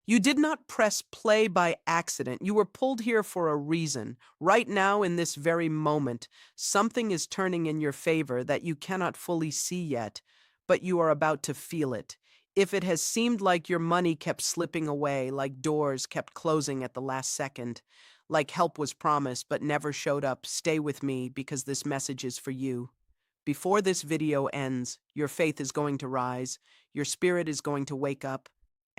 You did not press play by accident. You were pulled here for a reason. Right now, in this very moment, something is turning in your favor that you cannot fully see yet, but you are about to feel it. If it has seemed like your money kept slipping away, like doors kept closing at the last second, like help was promised but never showed up, stay with me because this message is for you. Before this video ends, your faith is going to rise, your spirit is going to wake up,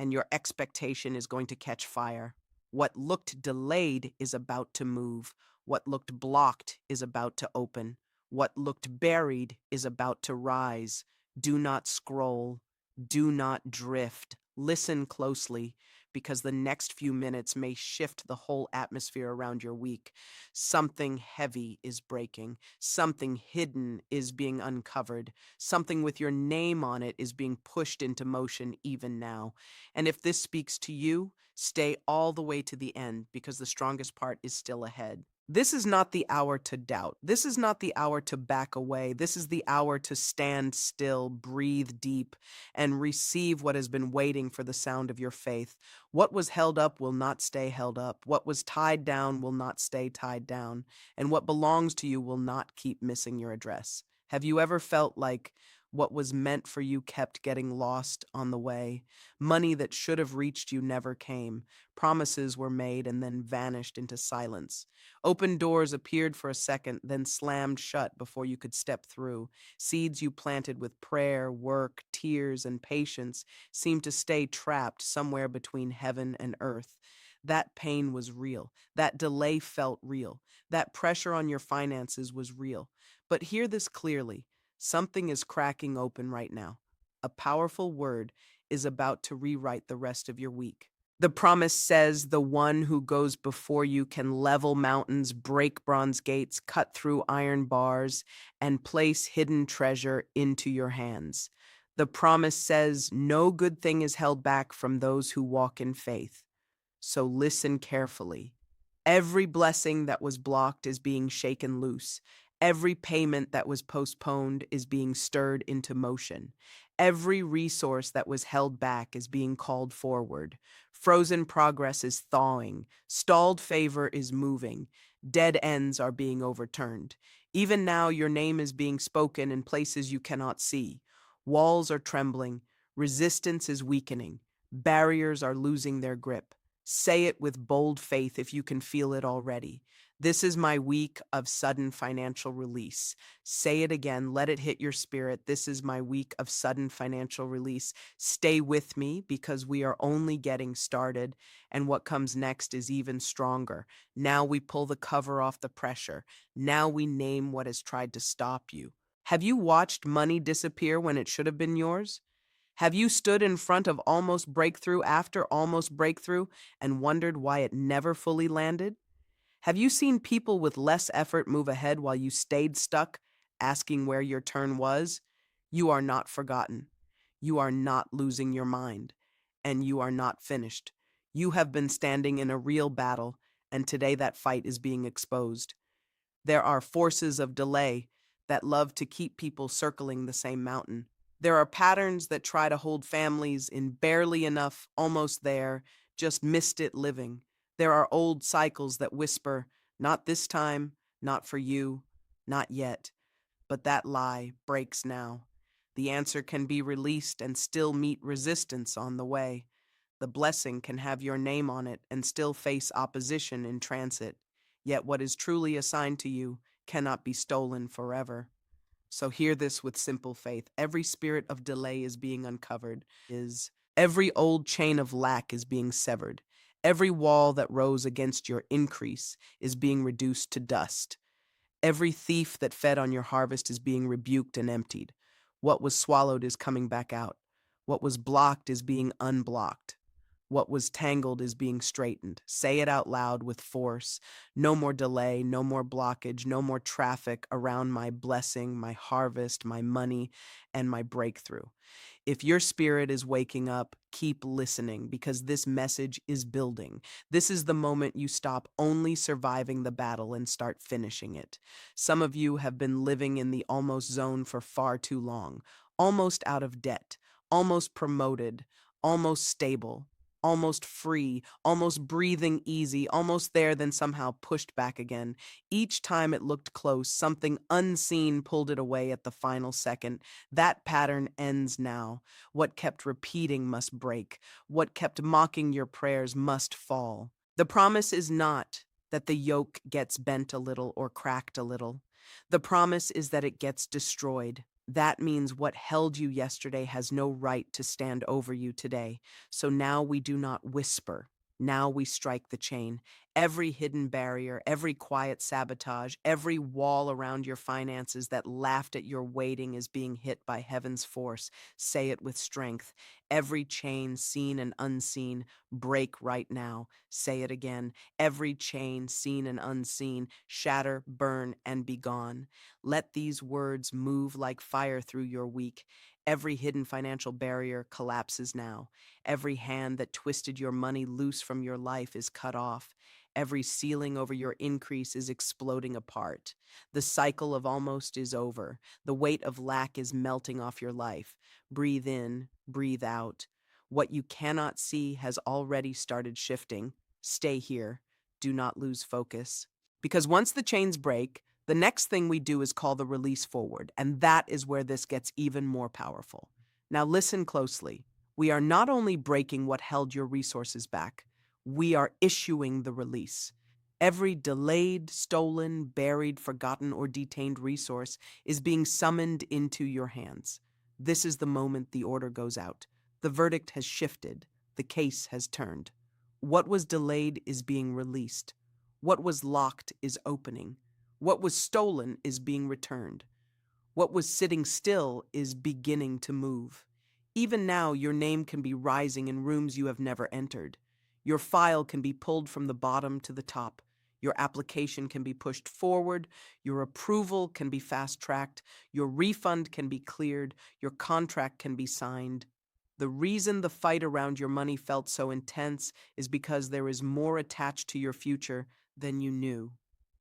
and your expectation is going to catch fire. What looked delayed is about to move. What looked blocked is about to open. What looked buried is about to rise. Do not scroll. Do not drift. Listen closely, because the next few minutes may shift the whole atmosphere around your week. Something heavy is breaking. Something hidden is being uncovered. Something with your name on it is being pushed into motion even now. And if this speaks to you, stay all the way to the end because the strongest part is still ahead. This is not the hour to doubt. This is not the hour to back away. This is the hour to stand still, breathe deep, and receive what has been waiting for the sound of your faith. What was held up will not stay held up. What was tied down will not stay tied down. And what belongs to you will not keep missing your address. Have you ever felt like what was meant for you kept getting lost on the way? Money that should have reached you never came. Promises were made and then vanished into silence. Open doors appeared for a second, then slammed shut before you could step through. Seeds you planted with prayer, work, tears, and patience seemed to stay trapped somewhere between heaven and earth. That pain was real. That delay felt real. That pressure on your finances was real. But hear this clearly. Something is cracking open right now. A powerful word is about to rewrite the rest of your week. The promise says the one who goes before you can level mountains, break bronze gates, cut through iron bars, and place hidden treasure into your hands. The promise says no good thing is held back from those who walk in faith. So listen carefully. Every blessing that was blocked is being shaken loose. Every payment that was postponed is being stirred into motion. Every resource that was held back is being called forward. Frozen progress is thawing. Stalled favor is moving. Dead ends are being overturned. Even now, your name is being spoken in places you cannot see. Walls are trembling. Resistance is weakening. Barriers are losing their grip. Say it with bold faith if you can feel it already. This is my week of sudden financial release. Say it again. Let it hit your spirit. This is my week of sudden financial release. Stay with me because we are only getting started, and what comes next is even stronger. Now we pull the cover off the pressure. Now we name what has tried to stop you. Have you watched money disappear when it should have been yours? Have you stood in front of almost breakthrough after almost breakthrough and wondered why it never fully landed? Have you seen people with less effort move ahead while you stayed stuck, asking where your turn was? You are not forgotten. You are not losing your mind. And you are not finished. You have been standing in a real battle, and today that fight is being exposed. There are forces of delay that love to keep people circling the same mountain. There are patterns that try to hold families in barely enough, almost there, just missed it living. There are old cycles that whisper, not this time, not for you, not yet. But that lie breaks now. The answer can be released and still meet resistance on the way. The blessing can have your name on it and still face opposition in transit. Yet what is truly assigned to you cannot be stolen forever. So hear this with simple faith. Every spirit of delay is being uncovered. Is every old chain of lack is being severed. Every wall that rose against your increase is being reduced to dust. Every thief that fed on your harvest is being rebuked and emptied. What was swallowed is coming back out. What was blocked is being unblocked. What was tangled is being straightened. Say it out loud with force. No more delay, no more blockage, no more traffic around my blessing, my harvest, my money, and my breakthrough. If your spirit is waking up, keep listening because this message is building. This is the moment you stop only surviving the battle and start finishing it. Some of you have been living in the almost zone for far too long, almost out of debt, almost promoted, almost stable. almost free, almost breathing easy, almost there, then somehow pushed back again. Each time it looked close, something unseen pulled it away at the final second. That pattern ends now. What kept repeating must break. What kept mocking your prayers must fall. The promise is not that the yoke gets bent a little or cracked a little. The promise is that it gets destroyed. That means what held you yesterday has no right to stand over you today. So now we do not whisper. Now we strike the chain. Every hidden barrier, every quiet sabotage, every wall around your finances that laughed at your waiting is being hit by heaven's force. Say it with strength. Every chain, seen and unseen, break right now. Say it again. Every chain, seen and unseen, shatter, burn, and be gone. Let these words move like fire through your week. Every hidden financial barrier collapses now. Every hand that twisted your money loose from your life is cut off. Every ceiling over your increase is exploding apart. The cycle of almost is over. The weight of lack is melting off your life. Breathe in, breathe out. What you cannot see has already started shifting. Stay here. Do not lose focus. Because once the chains break, the next thing we do is call the release forward, and that is where this gets even more powerful. Now listen closely. We are not only breaking what held your resources back, we are issuing the release. Every delayed, stolen, buried, forgotten, or detained resource is being summoned into your hands. This is the moment the order goes out. The verdict has shifted. The case has turned. What was delayed is being released. What was locked is opening. What was stolen is being returned. What was sitting still is beginning to move. Even now, your name can be rising in rooms you have never entered. Your file can be pulled from the bottom to the top. Your application can be pushed forward. Your approval can be fast-tracked. Your refund can be cleared. Your contract can be signed. The reason the fight around your money felt so intense is because there is more attached to your future than you knew.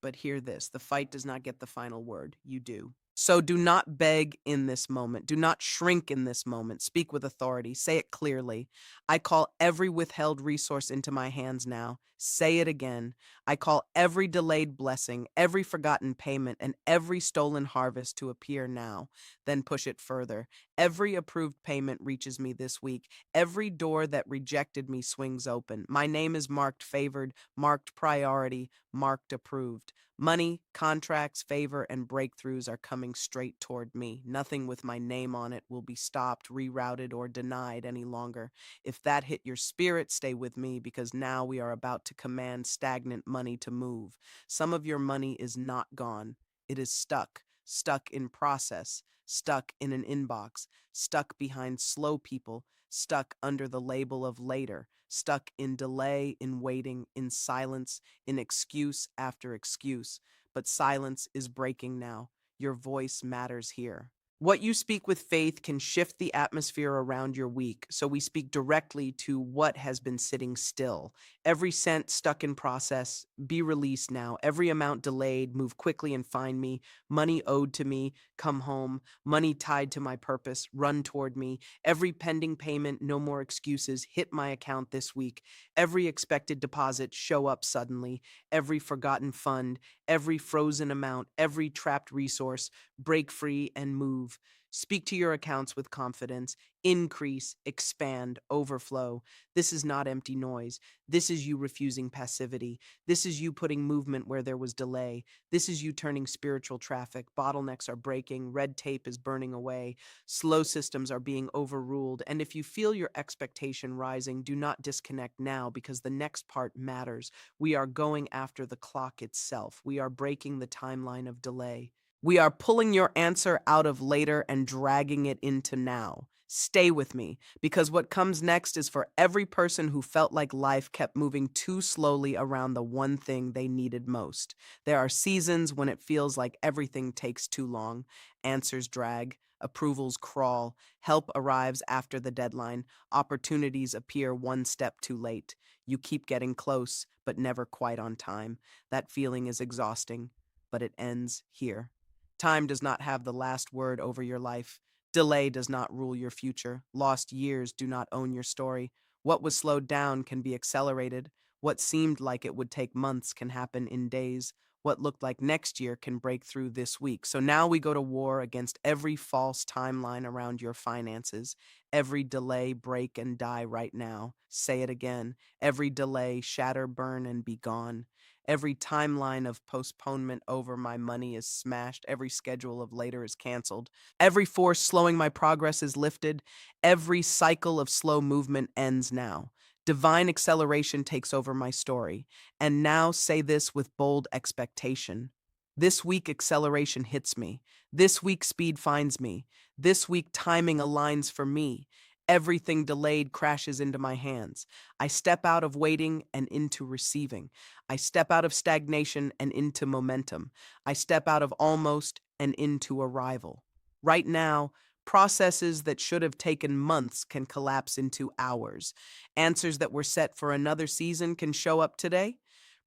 But hear this, the fight does not get the final word. You do. So do not beg in this moment. Do not shrink in this moment. Speak with authority. Say it clearly. I call every withheld resource into my hands now. Say it again. I call every delayed blessing, every forgotten payment, and every stolen harvest to appear now. Then push it further. Every approved payment reaches me this week. Every door that rejected me swings open. My name is marked favored, marked priority, marked approved. Money, contracts, favor, and breakthroughs are coming straight toward me. Nothing with my name on it will be stopped, rerouted, or denied any longer. If that hit your spirit, stay with me because now we are about to command stagnant money to move. Some of your money is not gone. It is stuck, stuck in process, stuck in an inbox, stuck behind slow people, stuck under the label of later, stuck in delay, in waiting, in silence, in excuse after excuse. But silence is breaking now. Your voice matters here. What you speak with faith can shift the atmosphere around your week, so we speak directly to what has been sitting still. Every cent stuck in process, be released now. Every amount delayed, move quickly and find me. Money owed to me, come home. Money tied to my purpose, run toward me. Every pending payment, no more excuses, hit my account this week. Every expected deposit, show up suddenly. Every forgotten fund, every frozen amount, every trapped resource, break free and move. Speak to your accounts with confidence. Increase, expand, overflow. This is not empty noise. This is you refusing passivity. This is you putting movement where there was delay. This is you turning spiritual traffic. Bottlenecks are breaking. Red tape is burning away. Slow systems are being overruled. And if you feel your expectation rising, do not disconnect now because the next part matters. We are going after the clock itself. We are breaking the timeline of delay. We are pulling your answer out of later and dragging it into now. Stay with me, because what comes next is for every person who felt like life kept moving too slowly around the one thing they needed most. There are seasons when it feels like everything takes too long. Answers drag, approvals crawl, help arrives after the deadline, opportunities appear one step too late. You keep getting close, but never quite on time. That feeling is exhausting, but it ends here. Time does not have the last word over your life. Delay does not rule your future. Lost years do not own your story. What was slowed down can be accelerated. What seemed like it would take months can happen in days. What looked like next year can break through this week. So now we go to war against every false timeline around your finances. Every delay, break, and die right now. Say it again. Every delay, shatter, burn, and be gone. Every timeline of postponement over my money is smashed. Every schedule of later is canceled. Every force slowing my progress is lifted. Every cycle of slow movement ends now. Divine acceleration takes over my story. And now say this with bold expectation. This week, acceleration hits me. This week, speed finds me. This week, timing aligns for me. Everything delayed crashes into my hands. I step out of waiting and into receiving. I step out of stagnation and into momentum. I step out of almost and into arrival. Right now, processes that should have taken months can collapse into hours. Answers that were set for another season can show up today.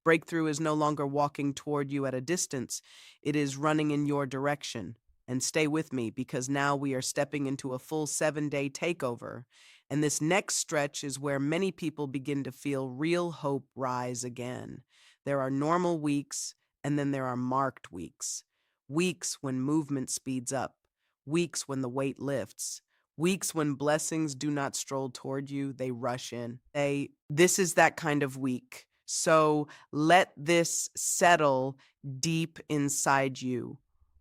Breakthrough is no longer walking toward you at a distance, it is running in your direction. And stay with me because now we are stepping into a full 7-day takeover. And this next stretch is where many people begin to feel real hope rise again. There are normal weeks, and then there are marked weeks. Weeks when movement speeds up, weeks when the weight lifts, weeks when blessings do not stroll toward you, they rush in. This is that kind of week. So let this settle deep inside you.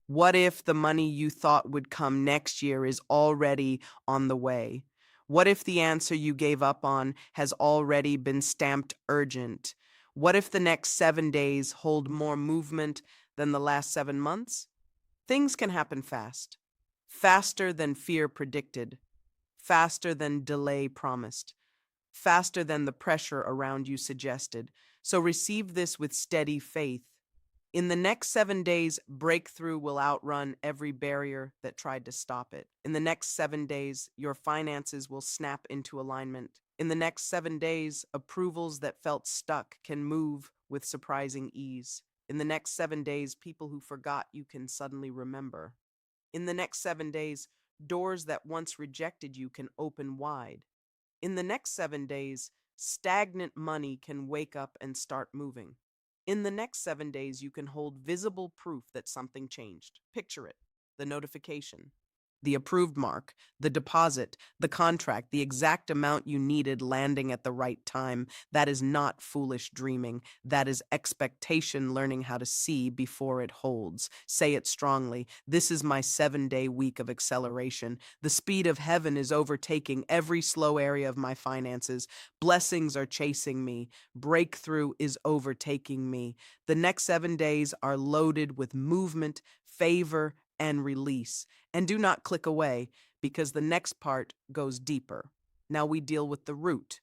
What if the money you thought would come next year is already on the way? What if the answer you gave up on has already been stamped urgent? What if the next 7 days hold more movement than the last 7 months? Things can happen fast, faster than fear predicted, faster than delay promised, faster than the pressure around you suggested. So receive this with steady faith. In the next 7 days, breakthrough will outrun every barrier that tried to stop it. In the next 7 days, your finances will snap into alignment. In the next 7 days, approvals that felt stuck can move with surprising ease. In the next 7 days, people who forgot you can suddenly remember. In the next 7 days, doors that once rejected you can open wide. In the next 7 days, stagnant money can wake up and start moving. In the next 7 days, you can hold visible proof that something changed. Picture it: the notification, the approved mark, the deposit, the contract, the exact amount you needed landing at the right time. That is not foolish dreaming. That is expectation learning how to see before it holds. Say it strongly. This is my 7-day week of acceleration. The speed of heaven is overtaking every slow area of my finances. Blessings are chasing me. Breakthrough is overtaking me. The next 7 days are loaded with movement, favor, and release. And do not click away because the next part goes deeper. Now we deal with the root.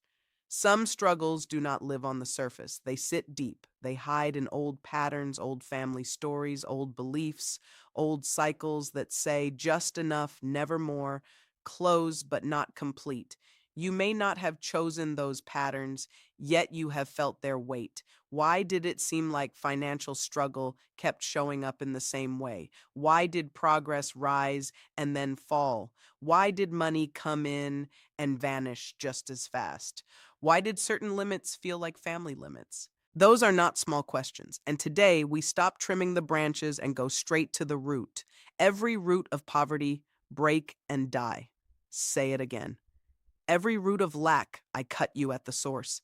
Some struggles do not live on the surface. They sit deep. They hide in old patterns, old family stories, old beliefs, old cycles that say just enough, never more, close but not complete. You may not have chosen those patterns, yet you have felt their weight. Why did it seem like financial struggle kept showing up in the same way? Why did progress rise and then fall? Why did money come in and vanish just as fast? Why did certain limits feel like family limits? Those are not small questions. And today we stop trimming the branches and go straight to the root. Every root of poverty, break and die. Say it again. Every root of lack, I cut you at the source.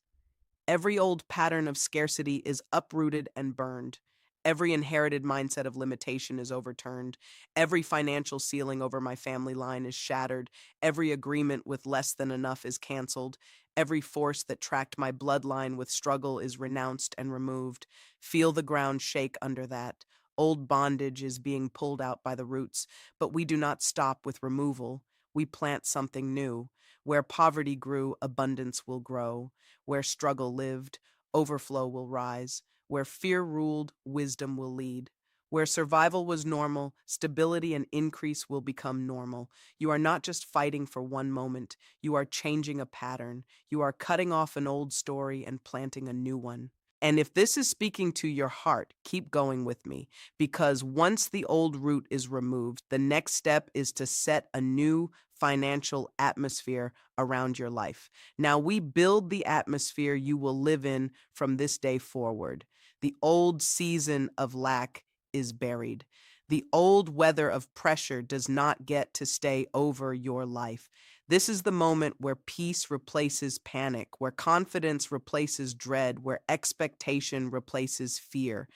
Every old pattern of scarcity is uprooted and burned. Every inherited mindset of limitation is overturned. Every financial ceiling over my family line is shattered. Every agreement with less than enough is canceled. Every force that tracked my bloodline with struggle is renounced and removed. Feel the ground shake under that. Old bondage is being pulled out by the roots, but we do not stop with removal. We plant something new. Where poverty grew, abundance will grow. Where struggle lived, overflow will rise. Where fear ruled, wisdom will lead. Where survival was normal, stability and increase will become normal. You are not just fighting for one moment, you are changing a pattern. You are cutting off an old story and planting a new one. And if this is speaking to your heart, keep going with me, because once the old root is removed, the next step is to set a new financial atmosphere around your life. Now we build the atmosphere you will live in from this day forward. The old season of lack is buried. The old weather of pressure does not get to stay over your life. This is the moment where peace replaces panic, where confidence replaces dread, where expectation replaces fear.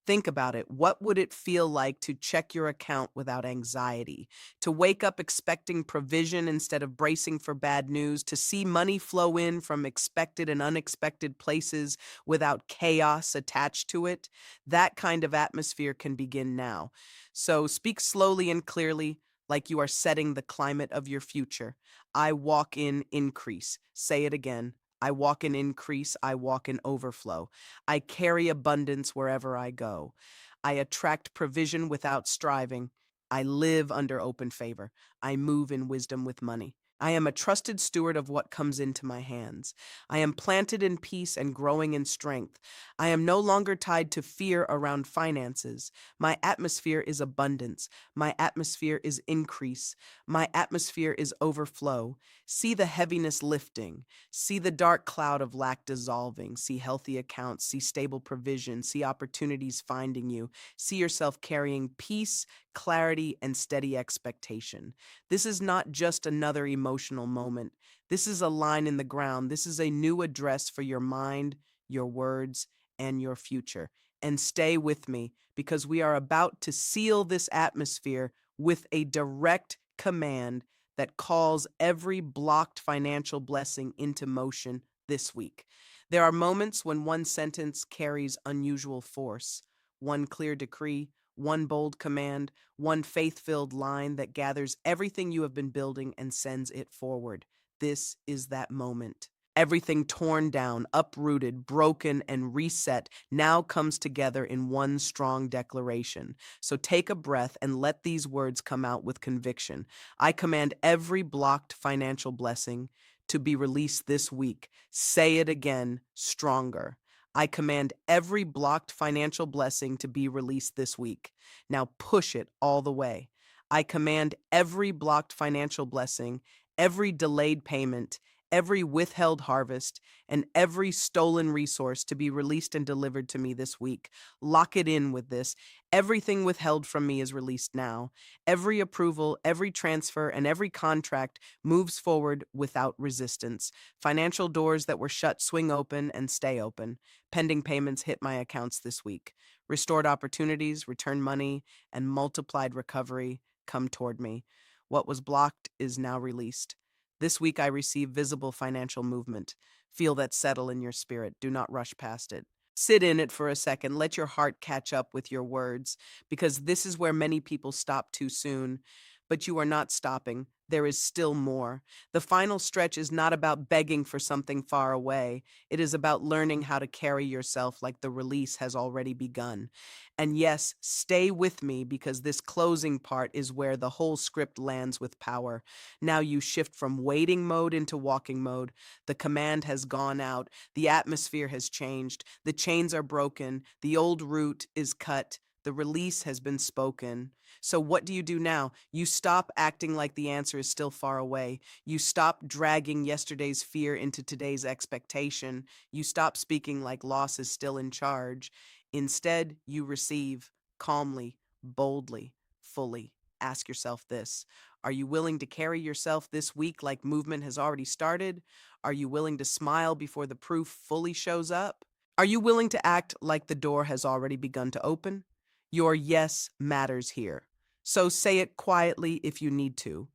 Think about it. What would it feel like to check your account without anxiety? To wake up expecting provision instead of bracing for bad news? To see money flow in from expected and unexpected places without chaos attached to it? That kind of atmosphere can begin now. So speak slowly and clearly, like you are setting the climate of your future. I walk in increase. Say it again. I walk in increase. I walk in overflow. I carry abundance wherever I go. I attract provision without striving. I live under open favor. I move in wisdom with money. I am a trusted steward of what comes into my hands. I am planted in peace and growing in strength. I am no longer tied to fear around finances. My atmosphere is abundance. My atmosphere is increase. My atmosphere is overflow. See the heaviness lifting. See the dark cloud of lack dissolving. See healthy accounts. See stable provision. See opportunities finding you. See yourself carrying peace, clarity, and steady expectation. This is not just another emotional moment. This is a line in the ground. This is a new address for your mind, your words, and your future. And stay with me because we are about to seal this atmosphere with a direct command that calls every blocked financial blessing into motion this week. There are moments when one sentence carries unusual force, one clear decree, one bold command, one faith filled line that gathers everything you have been building and sends it forward. This is that moment. Everything torn down, uprooted, broken, and reset now comes together in one strong declaration. So take a breath and let these words come out with conviction. I command every blocked financial blessing to be released this week. Say it again, stronger. I command every blocked financial blessing to be released this week. Now push it all the way. I command every blocked financial blessing, every delayed payment, every withheld harvest, and every stolen resource to be released and delivered to me this week. Lock it in with this. Everything withheld from me is released now. Every approval, every transfer, and every contract moves forward without resistance. Financial doors that were shut swing open and stay open. Pending payments hit my accounts this week. Restored opportunities, return money, and multiplied recovery come toward me. What was blocked is now released. This week I receive visible financial movement. Feel that settle in your spirit. Do not rush past it. Sit in it for a second. Let your heart catch up with your words, because this is where many people stop too soon. But you are not stopping. There is still more. The final stretch is not about begging for something far away. It is about learning how to carry yourself like the release has already begun. And yes, stay with me because this closing part is where the whole script lands with power. Now you shift from waiting mode into walking mode. The command has gone out. The atmosphere has changed. The chains are broken. The old route is cut. The release has been spoken. So what do you do now? You stop acting like the answer is still far away. You stop dragging yesterday's fear into today's expectation. You stop speaking like loss is still in charge. Instead, you receive calmly, boldly, fully. Ask yourself this. Are you willing to carry yourself this week like movement has already started? Are you willing to smile before the proof fully shows up? Are you willing to act like the door has already begun to open? Your yes matters here. So say it quietly if you need to,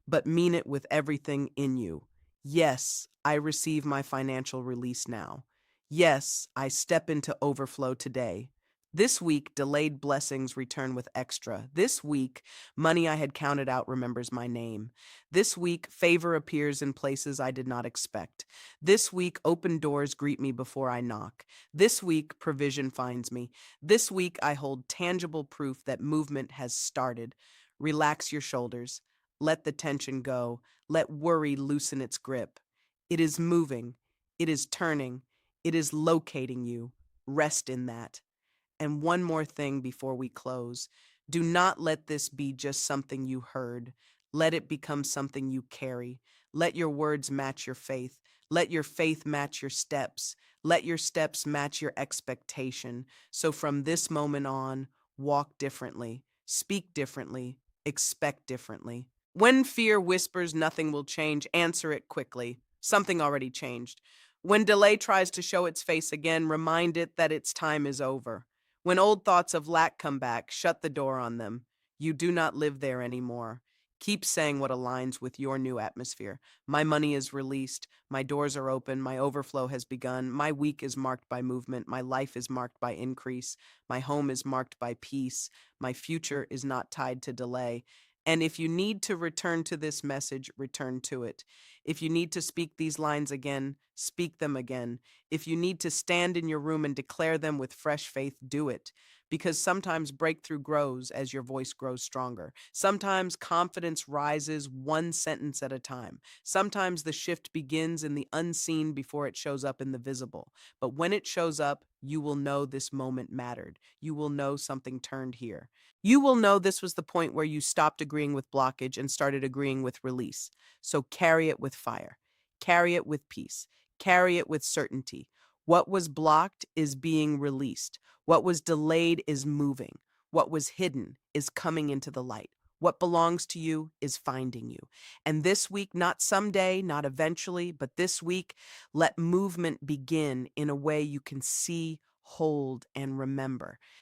but mean it with everything in you. Yes, I receive my financial release now. Yes, I step into overflow today. This week, delayed blessings return with extra. This week, money I had counted out remembers my name. This week, favor appears in places I did not expect. This week, open doors greet me before I knock. This week, provision finds me. This week, I hold tangible proof that movement has started. Relax your shoulders. Let the tension go. Let worry loosen its grip. It is moving. It is turning. It is locating you. Rest in that. And one more thing before we close. Do not let this be just something you heard. Let it become something you carry. Let your words match your faith. Let your faith match your steps. Let your steps match your expectation. So from this moment on, walk differently, speak differently, expect differently. When fear whispers nothing will change, answer it quickly. Something already changed. When delay tries to show its face again, remind it that its time is over. When old thoughts of lack come back, shut the door on them. You do not live there anymore. Keep saying what aligns with your new atmosphere. My money is released. My doors are open. My overflow has begun. My week is marked by movement. My life is marked by increase. My home is marked by peace. My future is not tied to delay. And if you need to return to this message, return to it. If you need to speak these lines again, speak them again. If you need to stand in your room and declare them with fresh faith, do it. Because sometimes breakthrough grows as your voice grows stronger. Sometimes confidence rises one sentence at a time. Sometimes the shift begins in the unseen before it shows up in the visible. But when it shows up, you will know this moment mattered. You will know something turned here. You will know this was the point where you stopped agreeing with blockage and started agreeing with release. So carry it with fire, carry it with peace, carry it with certainty. What was blocked is being released. What was delayed is moving. What was hidden is coming into the light. What belongs to you is finding you. And this week, not someday, not eventually, but this week, let movement begin in a way you can see, hold, and remember.